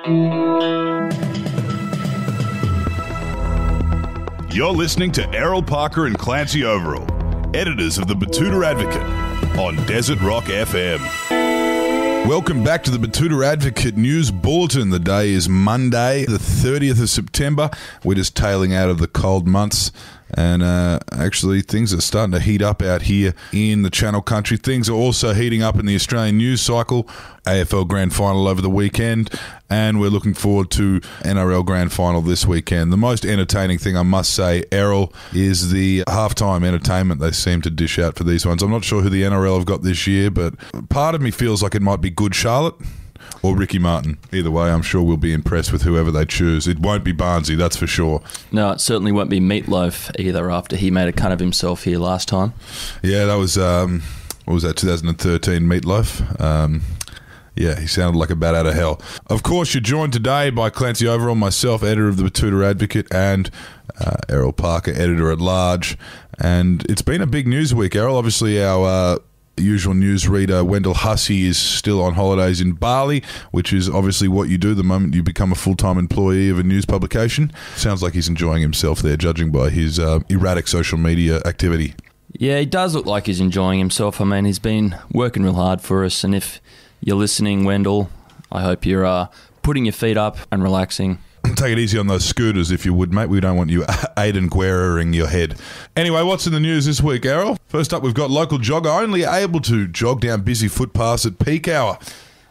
You're listening to Errol Parker and Clancy Overell, editors of the Betoota Advocate, on Desert Rock FM. Welcome back to the Betoota Advocate News Bulletin. The day is Monday, the 30th of September. We're just tailing out of the cold months. And actually, things are starting to heat up out here in the Channel Country. Things are also heating up in the Australian news cycle. AFL Grand Final over the weekend, and we're looking forward to NRL Grand Final this weekend. The most entertaining thing, I must say, Errol, is the halftime entertainment they seem to dish out for these ones. I'm not sure who the NRL have got this year, but part of me feels like it might be Good Charlotte or Ricky Martin. Either way, I'm sure we'll be impressed with whoever they choose. It won't be Barnesy, that's for sure. No, it certainly won't be Meatloaf either, after he made a cunt of himself here last time. Yeah, that was, what was that, 2013 Meatloaf? Yeah, he sounded like a bat out of hell. Of course, you're joined today by Clancy Overell, myself, editor of the Betoota Advocate, and Errol Parker, editor-at-large. And it's been a big news week, Errol. Obviously, our usual newsreader Wendell Hussey is still on holidays in Bali, which is obviously what you do the moment you become a full-time employee of a news publication. Sounds like he's enjoying himself there, judging by his erratic social media activity. Yeah, he does look like he's enjoying himself. I mean, he's been working real hard for us, and if you're listening, Wendell, I hope you're putting your feet up and relaxing. Take it easy on those scooters, if you would, mate. We don't want you Aiden Guerrering your head. Anyway, what's in the news this week, Errol? First up, we've got local jogger only able to jog down busy footpaths at peak hour.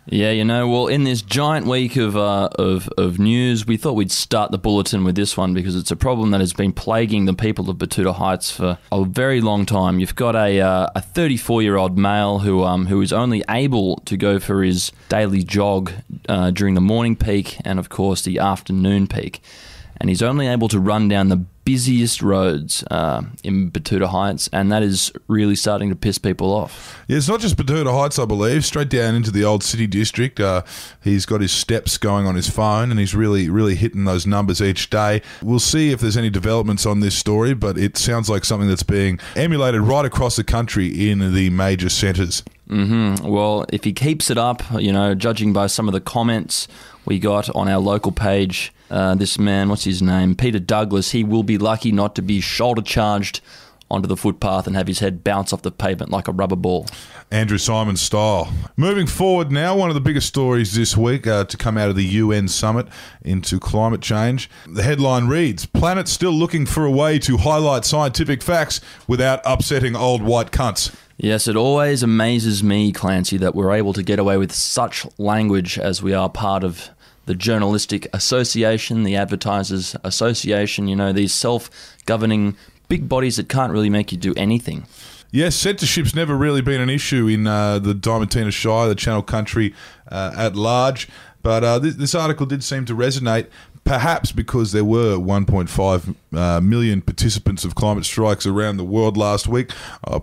Yeah, you know, well, in this giant week of news, we thought we'd start the bulletin with this one because it's a problem that has been plaguing the people of Betoota Heights for a very long time. You've got a 34-year-old male who is only able to go for his daily jog during the morning peak and, of course, the afternoon peak. And he's only able to run down the busiest roads in Betoota Heights, and that is really starting to piss people off. Yeah, it's not just Betoota Heights, I believe. Straight down into the old city district, he's got his steps going on his phone, and he's really hitting those numbers each day. We'll see if there's any developments on this story, but it sounds like something that's being emulated right across the country in the major centres. Mm-hmm. Well, if he keeps it up, you know, judging by some of the comments we got on our local page, this man, what's his name, Peter Douglas, he will be lucky not to be shoulder charged onto the footpath and have his head bounce off the pavement like a rubber ball. Andrew Simon style. Moving forward now, one of the biggest stories this week to come out of the UN summit into climate change. The headline reads, "Planet still looking for a way to highlight scientific facts without upsetting old white cunts." Yes, it always amazes me, Clancy, that we're able to get away with such language as we are part of the Journalistic Association, the Advertisers Association, you know, these self-governing big bodies that can't really make you do anything. Yes, censorship's never really been an issue in the Diamantina Shire, the Channel Country at large, but this article did seem to resonate, perhaps because there were 1.5 million participants of climate strikes around the world last week.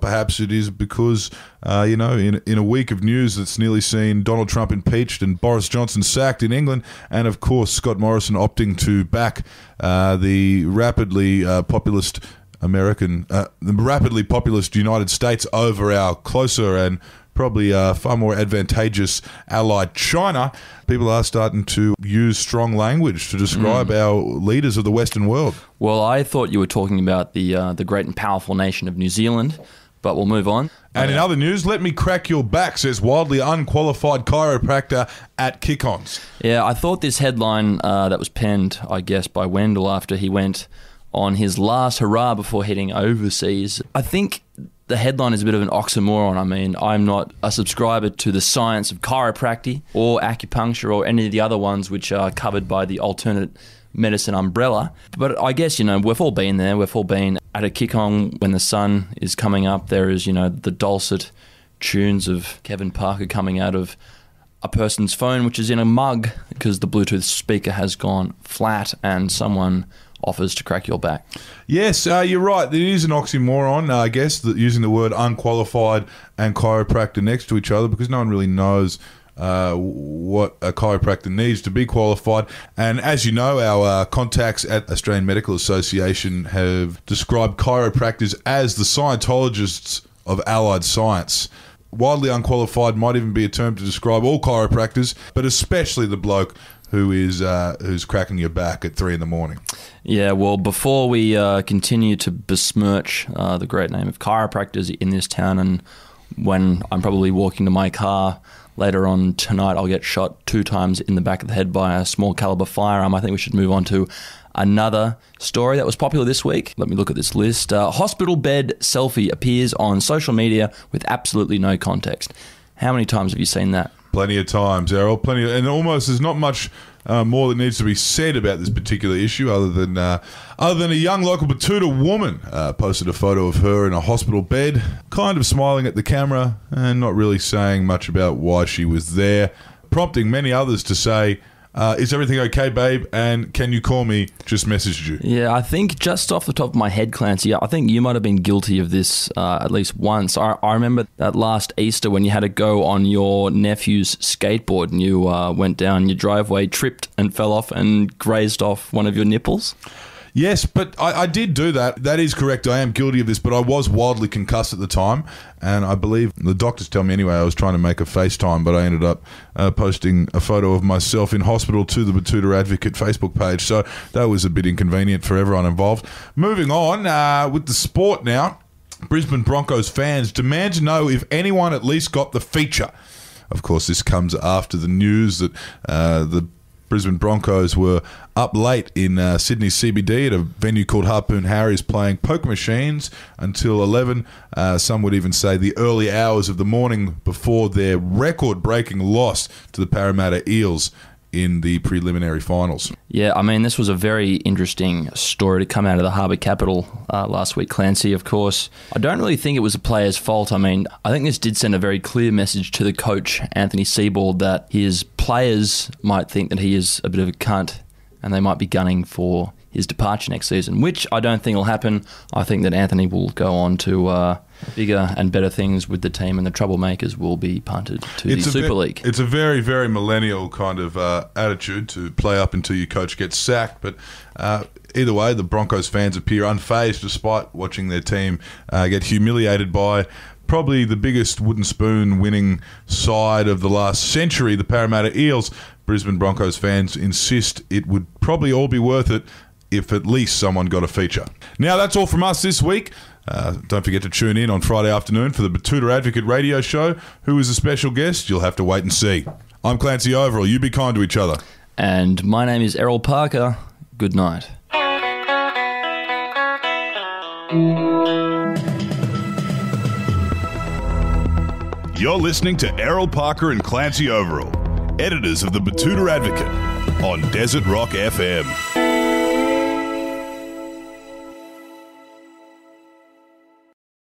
Perhaps it is because, you know, in a week of news that's nearly seen Donald Trump impeached and Boris Johnson sacked in England, and of course Scott Morrison opting to back the rapidly populist United States over our closer and probably far more advantageous ally China, people are starting to use strong language to describe our leaders of the Western world. Well, I thought you were talking about the great and powerful nation of New Zealand, but we'll move on. And in other news, let me crack your back, says wildly unqualified chiropractor at Kick-Ons. Yeah, I thought this headline that was penned, I guess, by Wendell after he went on his last hurrah before heading overseas. I think the headline is a bit of an oxymoron. I mean, I'm not a subscriber to the science of chiropractic or acupuncture or any of the other ones which are covered by the alternate medicine umbrella. But I guess, you know, we've all been there. We've all been at a kick-on when the sun is coming up. There is, you know, the dulcet tunes of Kevin Parker coming out of a person's phone, which is in a mug because the Bluetooth speaker has gone flat and someone offers to crack your back. Yes, you're right. It is an oxymoron, I guess, using the word unqualified and chiropractor next to each other, because no one really knows what a chiropractor needs to be qualified. And as you know, our contacts at Australian Medical Association have described chiropractors as the Scientologists of allied science. Widely unqualified might even be a term to describe all chiropractors, but especially the bloke who's cracking your back at 3 a.m. Yeah, well, before we continue to besmirch the great name of chiropractors in this town, and when I'm probably walking to my car later on tonight, I'll get shot 2 times in the back of the head by a small caliber firearm, I think we should move on to another story that was popular this week. Let me look at this list. Hospital bed selfie appears on social media with absolutely no context. How many times have you seen that? Plenty of times, Errol. And almost there's not much more that needs to be said about this particular issue other than a young local Betoota woman posted a photo of her in a hospital bed, kind of smiling at the camera and not really saying much about why she was there, prompting many others to say, is everything okay, babe? And can you call me? Just messaged you. Yeah, I think just off the top of my head, Clancy, I think you might have been guilty of this at least once. I remember that last Easter when you had to go on your nephew's skateboard and you went down your driveway, tripped and fell off and grazed off one of your nipples. Yes, but I did do that. That is correct. I am guilty of this, but I was wildly concussed at the time, and I believe the doctors tell me anyway I was trying to make a FaceTime, but I ended up posting a photo of myself in hospital to the Betoota Advocate Facebook page, so that was a bit inconvenient for everyone involved. Moving on with the sport now, Brisbane Broncos fans demand to know if anyone at least got the feature. Of course, this comes after the news that the Brisbane Broncos were up late in Sydney CBD at a venue called Harpoon Harry's playing poker machines until 11. Some would even say the early hours of the morning before their record-breaking loss to the Parramatta Eels in the preliminary finals. Yeah, I mean, this was a very interesting story to come out of the Harbour Capital last week, Clancy, of course. I don't really think it was a player's fault. I mean, I think this did send a very clear message to the coach, Anthony Seibold, that his players might think that he is a bit of a cunt and they might be gunning for his departure next season, which I don't think will happen. I think that Anthony will go on to bigger and better things with the team, and the troublemakers will be punted to the Super League. It's a very, very millennial kind of attitude to play up until your coach gets sacked, but either way, the Broncos fans appear unfazed despite watching their team get humiliated by probably the biggest wooden spoon winning side of the last century, the Parramatta Eels. Brisbane Broncos fans insist it would probably all be worth it if at least someone got a feature. Now, that's all from us this week. Don't forget to tune in on Friday afternoon for the Betoota Advocate radio show. Who is a special guest? You'll have to wait and see. I'm Clancy Overell. You be kind to each other. And my name is Errol Parker. Good night. You're listening to Errol Parker and Clancy Overell, editors of the Betoota Advocate on Desert Rock FM.